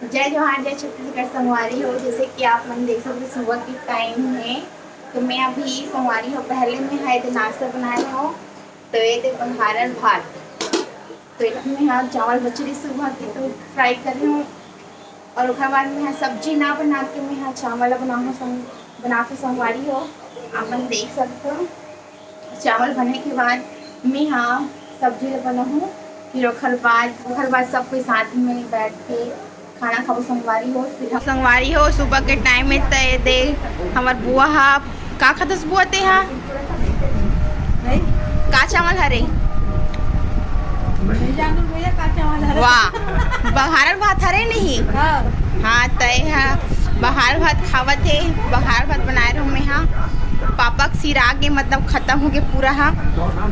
जय जोहार जय छत्तीसगढ़ संगवारी हो। जैसे कि आप मन देख सकते सुबह की टाइम है, तो मैं अभी संगवारी हो पहले में है तो नाश्ता बनाए हो। तो ये दे बंगारल भात, तो एक में हाँ चावल बचरी सुबह की तो फ्राई कर रही हूँ। और उसके बाद में सब्जी ना बना के मैं हाँ चावल बना के संगवारी हो आप मन देख सकते हो। चावल बनने के बाद मैं हाँ सब्जी बनाऊँ, फिर ओखर बाद सब कोई साथ में बैठ के खाना खाओ संगवारी हो। फिर संगवारी हो सुबह के टाइम में तय दे हमार बुआ हा का खतस बुआ ते हा का चावल हरे वाह बहार भात हरे नहीं। हाँ तय हा बहार भात खावत है, बहार भात बनाए रहो मैं हाँ पापा सिरा के मतलब खत्म हो गए पूरा हा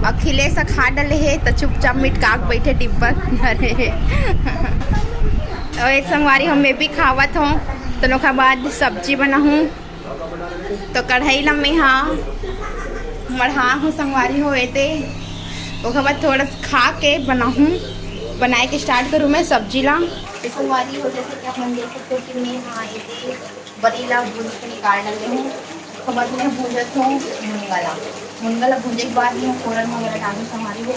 अखिलेश खा डले है तो चुपचाप मिटकाक बैठे डिब्बा अरे और एक संगवारी हम मैं भी खावत हूँ। तो नोखा बाद सब्जी बनाऊँ तो कढ़ाई ला मैं हाँ मढ़ा हूँ संगवारी हो थे उसके बाद थोड़ा खा के बनाए के स्टार्ट करूँ मैं सब्जी ला। संगवारी हो जैसे कि आप देख सकते हो कि मैं हाँ ये बड़ी ला भून के निकाल डाले हूँ। उसके बाद मैं भूजत हूँ मुनगला भूनने के बाद मैं फोरन वगैरह डालूँ संगवारी हो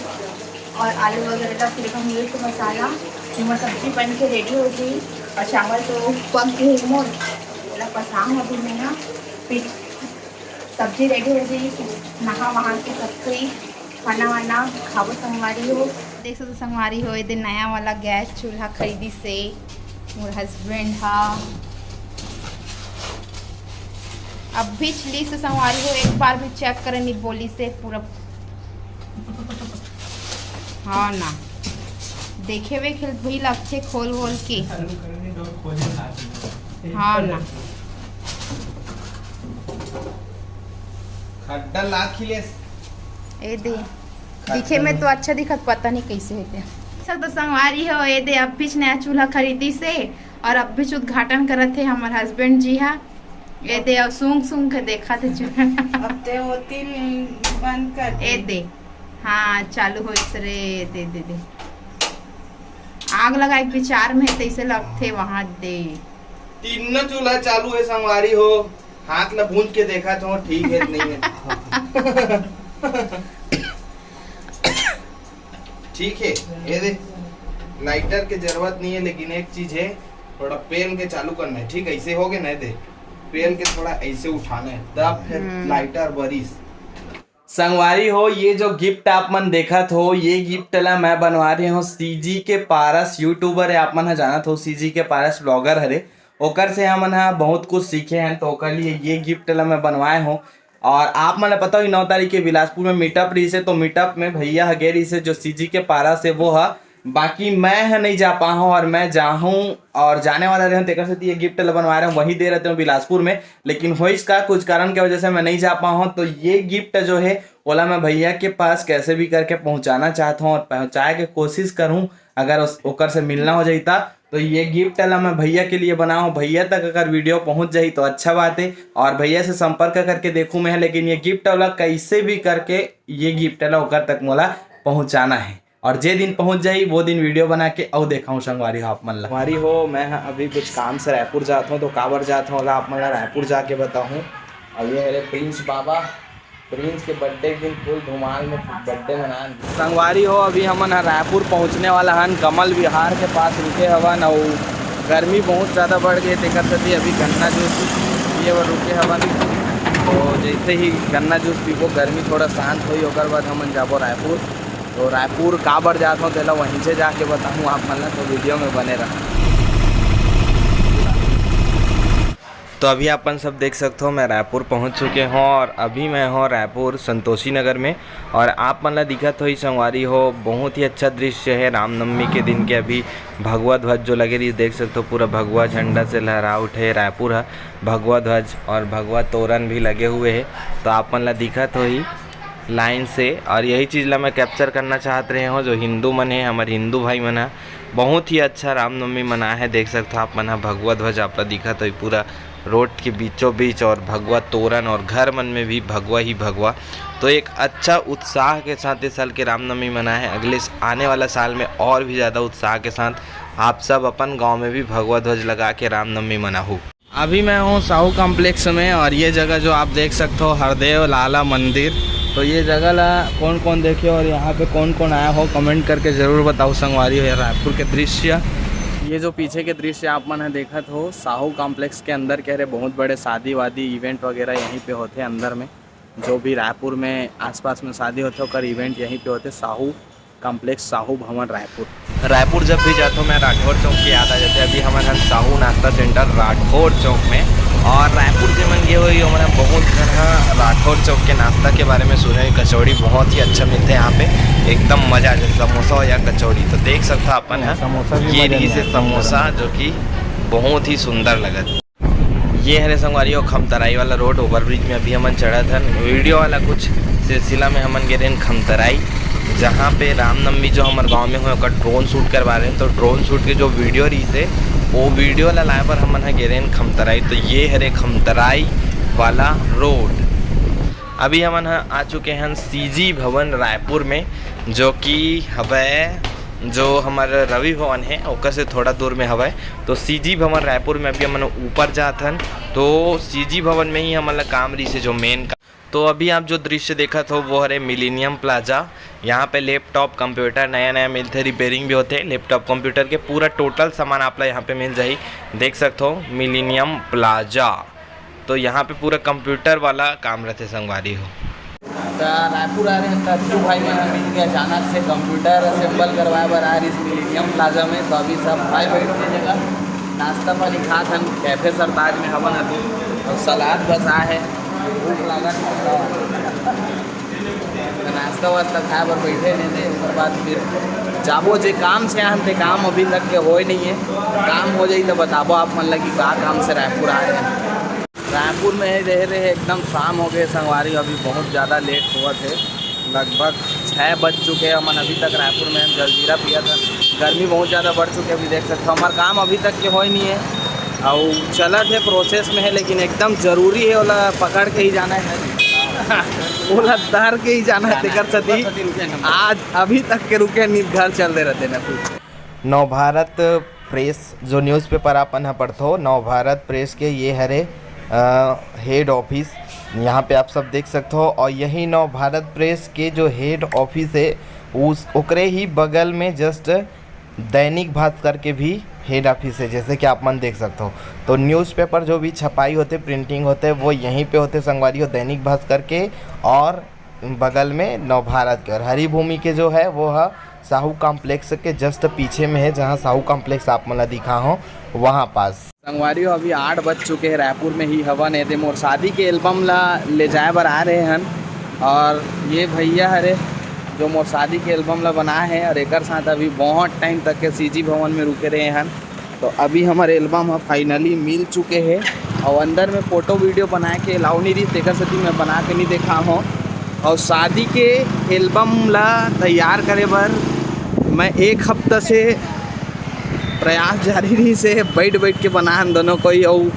और आलू वगैरह का फिर हम मिर्च मसाला वो सब्जी बन के रेडी हो गई। और चावल तो पक गए मोर पसाऊँ अभी मैं ना फिर सब्जी रेडी हो गई। नहा वहाँ के सब कोई खाना वाना खाओ संगवारी हो। देख सकते संगवारी हो ये नया वाला गैस चूल्हा खरीदी से मोर हस्बैंड हा अब भी चली से संगवारी हो एक बार भी चेक करे नहीं बोली से पूरा हाँ ना देखे हुए खेल भी लगते खोल खोल के हाँ ना खड्डा ला खिलेस ए दे दिखे में तो अच्छा दिखत पता नहीं कैसे होते सब तो संगवारी हो ये दे अब भी नया चूल्हा खरीदी से और अब भी उद्घाटन करत थे हमारे हस्बैंड जी हा ये दे अब सूंघ सूंघ के देखा थे चूल्हा अब ते होती बंद कर ए दे हाँ चालू हो इस रे दे दे दे आग लगाए विचार में तैसे लगते वहां दे तीनों चूल्हा चालू है संगवारी हो हाथ ला भूंज के देखा तो ठीक है नहीं है ठीक है ये दे लाइटर की जरूरत नहीं है लेकिन एक चीज है थोड़ा पेन के चालू करना है ठीक है ऐसे हो गए ना दे पेन के थोड़ा ऐसे उठाना है तब फिर लाइटर बरिस संगवारी हो। ये जो गिफ्ट आप मन देखा हो ये गिफ्ट ला मैं बनवा रही हूँ सीजी के पारस यूट्यूबर है आप मन जाना हो सीजी के पारस ब्लॉगर हरे ओकर से हमन बहुत कुछ सीखे हैं तो ओकर लिए ये गिफ्ट ला मैं बनवाए हूँ। और आप मन पता हो 9 तारीख के बिलासपुर में मीटअप रही से तो मीटअप में भैया हगे रही से जो सीजी के पारस है वो है बाकी मैं नहीं जा पा हूँ और मैं जाऊँ और जाने वाला रहे तेकर से ये गिफ्ट बनवा रहे हूँ वही दे रहते हूँ बिलासपुर में लेकिन हो इसका कुछ कारण की वजह से मैं नहीं जा पा हूँ। तो ये गिफ्ट जो है ओला मैं भैया के पास कैसे भी करके पहुँचाना चाहता हूँ और पहुँचाए के कोशिश करूँ अगर ओकर से मिलना हो जाता तो ये गिफ्ट ला मैं भैया के लिए बना हूँ। भैया तक अगर वीडियो पहुँच जाई तो अच्छा बात है और भैया से संपर्क करके देखूँ मैं लेकिन ये गिफ्ट वाला कैसे भी करके ये गिफ्ट ला ओकर तक मोला पहुँचाना है और जे दिन पहुंच जाई वो दिन वीडियो बना के और देखा हूँ संगवारी हो आप मन ला। संगवारी हो मैं अभी कुछ काम से रायपुर जाता हूँ तो काबर जाता हूँ आप मन ला रायपुर जाके बताऊँ। अब ये मेरे प्रिंस बाबा प्रिंस के बर्थडे के दिन फुल धुमाल में बर्थडे मना संगवारी हो। अभी हमन रायपुर पहुँचने वाला हन कमल विहार के पास रुके हवन और गर्मी बहुत ज़्यादा बढ़ गई तेकर सती अभी गन्ना जूस पिए बर रुके हवन तो जैसे ही गन्ना जूस पीबो गर्मी थोड़ा शांत हुई ओकर बाद हमन जाबो रायपुर। तो रायपुर काबर जाता हूँ तो वहीं से जाके बताऊँ आप मन तो वीडियो में बने रहा। तो अभी अपन सब देख सकते हो मैं रायपुर पहुंच चुके हूँ और अभी मैं हूँ रायपुर संतोषी नगर में और आप मन ला दिखत हो ही संगवारी हो बहुत ही अच्छा दृश्य है रामनवमी के दिन के अभी भगवा ध्वज जो लगे रही देख सकते हो पूरा भगवा झंडा से लहरा उठे रायपुर है भगवा ध्वज और भगवा तोरण भी लगे हुए है तो आप मन ला दिखत हो ही लाइन से और यही चीज़ ला मैं कैप्चर करना चाहते रहे हो जो हिंदू मन है हमारे हिंदू भाई मन है बहुत ही अच्छा रामनवमी मना है देख सकते हो आप मन भगवा ध्वज आप दिखा तो पूरा रोड के बीचों बीच और भगवा तोरण और घर मन में भी भगवा ही भगवा। तो एक अच्छा उत्साह के साथ इस साल के रामनवमी मना है। अगले आने वाला साल में और भी ज़्यादा उत्साह के साथ आप सब अपन गांव में भी भगवा ध्वज लगा के रामनवमी मनाओ। अभी मैं हूँ साहू कॉम्प्लेक्स में और ये जगह जो आप देख सकते हो हरदेव लाला मंदिर। तो ये जगह ला कौन कौन देखे और यहाँ पे कौन कौन आया हो कमेंट करके ज़रूर बताओ संगवारी हो। रायपुर के दृश्य, ये जो पीछे के दृश्य आप मन देखत हो साहू कॉम्प्लेक्स के अंदर कह रहे बहुत बड़े शादी वादी इवेंट वगैरह यहीं पे होते हैं अंदर में। जो भी रायपुर में आसपास में शादी होते होकर इवेंट यहीं पे होते। साहू कॉम्प्लेक्स साहू भवन रायपुर जब भी जाता हूँ मैं राठौर चौक की याद आ जाते हैं। अभी हमारे साहू नाश्ता सेंटर राठौर चौक में और रायपुर से मन गए हुई हमारा बहुत तरह राठौर चौक के नाश्ता के बारे में सुने। कचौड़ी बहुत ही अच्छा मिलते हैं यहाँ पे, एकदम मज़ा आ जाए समोसा हो या कचौड़ी। तो देख सकते हो अपन ये रही से समोसा जो कि बहुत ही सुंदर लगत। ये है संगवारी खमतराई वाला रोड ओवरब्रिज में अभी हमन चढ़ा था। वीडियो वाला कुछ सिलसिला में हमन गए रहे खमतराई, जहाँ पे रामनवमी जो हमारे गांव में हो ड्रोन शूट करवा रहे हैं। तो ड्रोन शूट के जो वीडियो रही थे वो वीडियो ला लाए पर हमन गए रहे खमतराई। तो ये है खमतराई वाला रोड। अभी हमन आ चुके हैं सीजी भवन रायपुर में, जो कि हवे जो हमारा रवि भवन है ओकर से थोड़ा दूर में हवा। तो सीजी भवन रायपुर में अभी हमन ऊपर जात हन। तो सीजी भवन में ही हमन काम रही से जो मेन का। तो अभी आप जो दृश्य देखा था वो है मिलेनियम प्लाजा। यहाँ पे लैपटॉप कंप्यूटर नया नया मिलते, रिपेयरिंग भी होते। लैपटॉप कंप्यूटर के पूरा टोटल सामान आप यहाँ पे मिल जाए। देख सकते हो मिलेनियम प्लाजा। तो यहाँ पे पूरा कंप्यूटर वाला काम रहते संगवारी हो। रायपुर आ रहे हैं तू भाई मैंने मिल के अचानक से कंप्यूटर असेंबल करवाए बर आ रही इस मिलेनियम प्लाजा में। तो अभी सब भाई बैठ के जगह नाश्ता पानी खा था कैफे सरताज में हवन अभी और सलाद बस आ है। भूख लगा नाश्ता वास्ता खाए पर बैठे नहीं थे। उसके बाद फिर जाबो जे काम से हम थे, काम अभी तक के हो ही नहीं है। काम हो जाए तो बताबो आप मन लगी का काम से रायपुर आए हैं। रायपुर में ही रह रहे एकदम शाम हो गए संगवारी। अभी बहुत ज़्यादा लेट हुआ थे, लगभग 6 बज चुके हैं। हम अभी तक रायपुर में जलजीरा पिया था। गर्मी बहुत ज़्यादा बढ़ चुकी है। अभी देख सकते हो हमारा काम अभी तक के हो ही नहीं है और चलत है प्रोसेस में है। लेकिन एकदम ज़रूरी है ओला पकड़ के ही जाना है ओला धर के ही जाना है। तेकर सती आज अभी तक के रुके नहीं, घर चल दे रहते ना कुछ। नवभारत प्रेस जो न्यूज़पेपर अपन पढ़ते हो, नवभारत प्रेस के ये हरे हेड ऑफिस यहाँ पे आप सब देख सकते हो। और यही नवभारत प्रेस के जो हेड ऑफिस है उस ओकरे ही बगल में जस्ट दैनिक भास्कर के भी हेड ऑफिस है, जैसे कि आप मन देख सकते हो। तो न्यूज़पेपर जो भी छपाई होते प्रिंटिंग होते वो यहीं पे होते संगवारी हो, दैनिक भास्कर के और बगल में नवभारत के। और हरी भूमि के जो है वो है साहू कॉम्प्लेक्स के जस्ट पीछे में है, जहाँ साहू कॉम्प्लेक्स आप मन दिखा हो वहाँ पास। संगवारी हो अभी 8 बज चुके हैं। रायपुर में ही हवन है मोर शादी के एल्बम ला ले जाए बर आ रहे हैं। और ये भैया हरे जो मोर शादी के एल्बम ला बनाए हैं और एक साथ अभी बहुत टाइम तक के सीजी भवन में रुके रहे हैं। तो अभी हमारे एल्बम फाइनली मिल चुके हैं और अंदर में फ़ोटो वीडियो बना के अलाउ नहीं रही, तेकर सती मैं बना के नहीं देखा हूँ। और शादी के एल्बम ला तैयार करे बर मैं 1 हफ्ता से प्रयास जारी रही से बैठ के बना हम दोनों कोई। और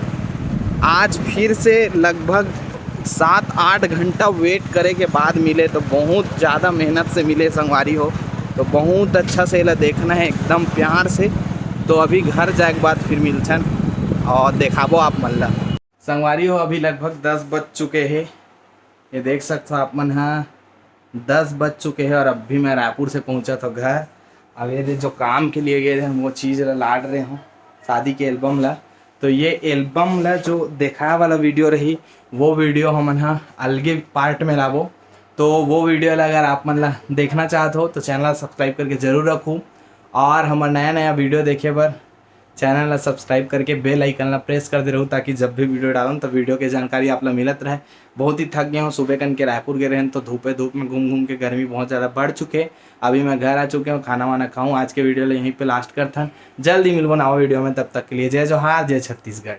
आज फिर से लगभग 7-8 घंटा वेट करे के बाद मिले। तो बहुत ज़्यादा मेहनत से मिले संगवारी हो। तो बहुत अच्छा से इला देखना है एकदम प्यार से। तो अभी घर जाए के बाद फिर मिलछन और देखाबो आप मन ला संगवारी हो। अभी लगभग 10 बज चुके हैं। ये देख सकते हो आप मन। हाँ 10 बज चुके हैं और अभी मैं रायपुर से पहुंचा था घर। अब ये जो काम के लिए गए थे हम वो चीज़ लाड रहे हूँ शादी के एल्बम ला। तो ये एल्बम ला जो देखा वाला वीडियो रही वो वीडियो हम हाँ अलगे पार्ट में लाबो। तो वो वीडियो ला अगर आप मन ला देखना चाहते हो तो चैनल सब्सक्राइब करके ज़रूर रखूँ। और हमारा नया वीडियो देखे बर चैनल ला सब्सक्राइब करके बेल आइकन ला प्रेस कर दे रहूँ, ताकि जब भी वीडियो डालूँ तो वीडियो की जानकारी आप ला मिलत रहे। बहुत ही थक गया हूँ, सुबह कन के रायपुर गए रहें तो धूप में घूम के गर्मी बहुत ज़्यादा बढ़ चुके। अभी मैं घर आ चुके हूँ, खाना वाना खाऊँ। आज के वीडियो ला यहीं पे लास्ट करता। जल्दी मिलबो नवा वीडियो में, तब तक के लिए जय जोहार, जय छत्तीसगढ़।